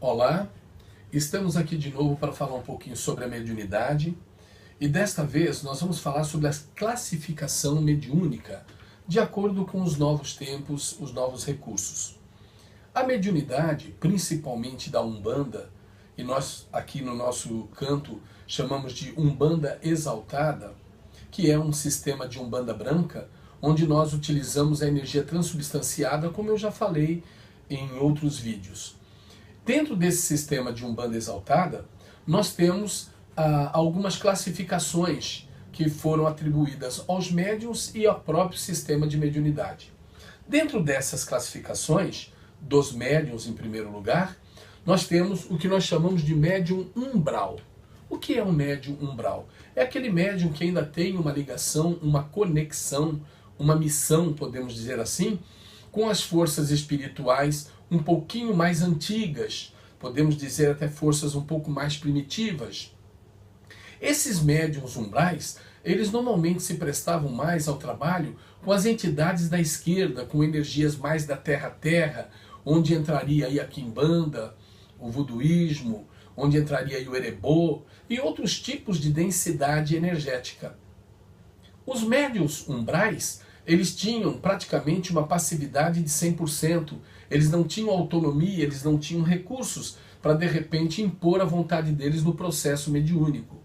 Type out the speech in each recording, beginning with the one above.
Olá, estamos aqui de novo para falar um pouquinho sobre a mediunidade e desta vez nós vamos falar sobre a classificação mediúnica de acordo com os novos tempos, os novos recursos. A mediunidade, principalmente da Umbanda, e nós aqui no nosso canto chamamos de Umbanda Exaltada, que é um sistema de Umbanda branca, onde nós utilizamos a energia transubstanciada, como eu já falei em outros vídeos. Dentro desse sistema de Umbanda Exaltada, nós temos algumas classificações que foram atribuídas aos médiuns e ao próprio sistema de mediunidade. Dentro dessas classificações, dos médiuns em primeiro lugar, nós temos o que nós chamamos de médium umbral. O que é um médium umbral? É aquele médium que ainda tem uma ligação, uma conexão, uma missão, podemos dizer assim, com as forças espirituais um pouquinho mais antigas, podemos dizer até forças um pouco mais primitivas. Esses médiuns umbrais, eles normalmente se prestavam mais ao trabalho com as entidades da esquerda, com energias mais da terra-terra, onde entraria aí a quimbanda, o voduísmo, onde entraria aí o erebô e outros tipos de densidade energética. Os médiuns umbrais, eles tinham praticamente uma passividade de 100%. Eles não tinham autonomia, eles não tinham recursos para de repente impor a vontade deles no processo mediúnico.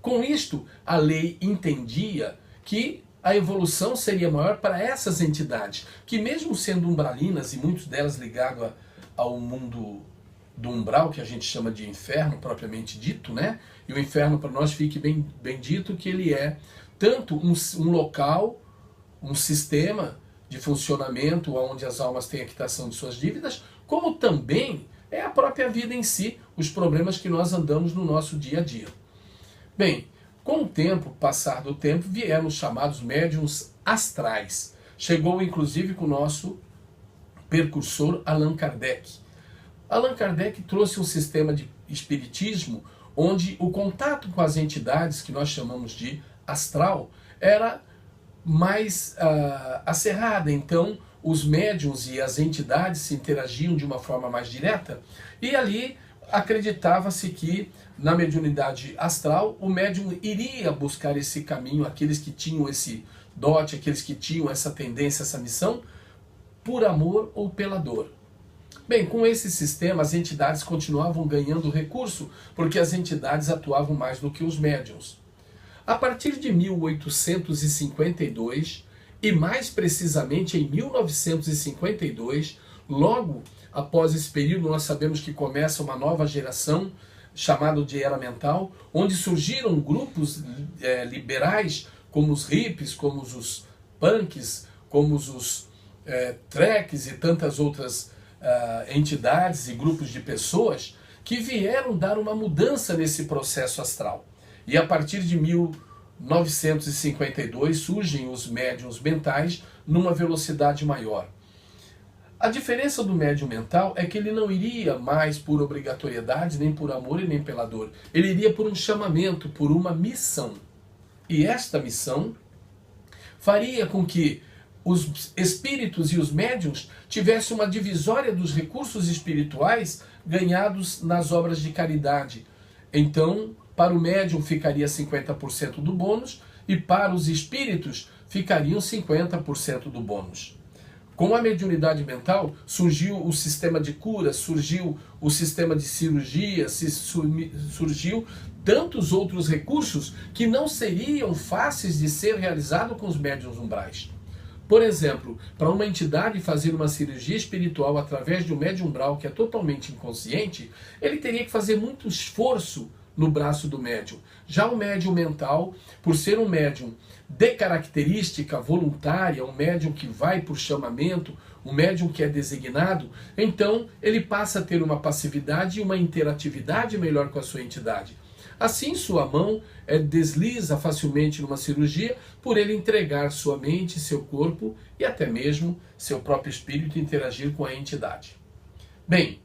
Com isto, a lei entendia que a evolução seria maior para essas entidades, que mesmo sendo umbralinas e muitas delas ligadas ao mundo do umbral, que a gente chama de inferno propriamente dito, né? E o inferno para nós fique bem dito que ele é tanto um local, um sistema de funcionamento onde as almas têm a quitação de suas dívidas, como também é a própria vida em si, os problemas que nós andamos no nosso dia a dia. Bem, com o tempo, passar do tempo, vieram os chamados médiuns astrais. Chegou inclusive com o nosso precursor Allan Kardec. Allan Kardec trouxe um sistema de espiritismo onde o contato com as entidades, que nós chamamos de astral, era mais acerrada. Então os médiuns e as entidades se interagiam de uma forma mais direta e ali acreditava-se que na mediunidade astral o médium iria buscar esse caminho, aqueles que tinham esse dote, aqueles que tinham essa tendência, essa missão, por amor ou pela dor. Bem, com esse sistema as entidades continuavam ganhando recurso porque as entidades atuavam mais do que os médiuns. A partir de 1852, e mais precisamente em 1952, logo após esse período nós sabemos que começa uma nova geração, chamada de Era Mental, onde surgiram grupos liberais, como os hippies, como os punks, como os treks e tantas outras entidades e grupos de pessoas que vieram dar uma mudança nesse processo astral. E a partir de 1952 surgem os médiuns mentais numa velocidade maior. A diferença do médium mental é que ele não iria mais por obrigatoriedade, nem por amor e nem pela dor. Ele iria por um chamamento, por uma missão. E esta missão faria com que os espíritos e os médiuns tivessem uma divisória dos recursos espirituais ganhados nas obras de caridade. Então, para o médium ficaria 50% do bônus e para os espíritos ficariam 50% do bônus. Com a mediunidade mental surgiu o sistema de cura, surgiu o sistema de cirurgia, surgiu tantos outros recursos que não seriam fáceis de ser realizados com os médiuns umbrais. Por exemplo, para uma entidade fazer uma cirurgia espiritual através de um médium umbral que é totalmente inconsciente, ele teria que fazer muito esforço no braço do médium. Já o médium mental, por ser um médium de característica voluntária, um médium que vai por chamamento, um médium que é designado, então ele passa a ter uma passividade e uma interatividade melhor com a sua entidade. Assim, sua mão desliza facilmente numa cirurgia por ele entregar sua mente, seu corpo e até mesmo seu próprio espírito interagir com a entidade. Bem,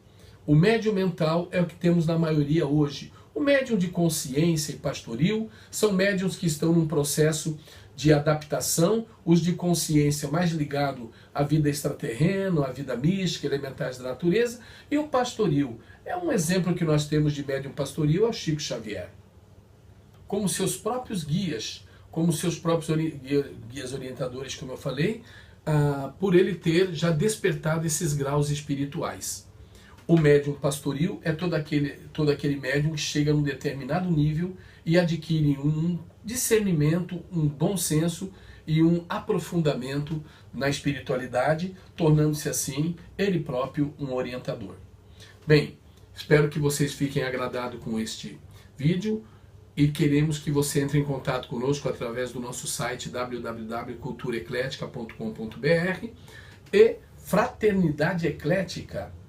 o médium mental é o que temos na maioria hoje. O médium de consciência e pastoril são médiums que estão num processo de adaptação, os de consciência mais ligado à vida extraterrena, à vida mística, elementais da natureza, e o pastoril. É um exemplo que nós temos de médium pastoril, é o Chico Xavier. Como seus próprios guias, como seus próprios guias orientadores, como eu falei, por ele ter já despertado esses graus espirituais. O médium pastoril é todo aquele médium que chega num determinado nível e adquire um discernimento, um bom senso e um aprofundamento na espiritualidade, tornando-se assim, ele próprio, um orientador. Bem, espero que vocês fiquem agradados com este vídeo e queremos que você entre em contato conosco através do nosso site www.culturaeclética.com.br e Fraternidade Eclética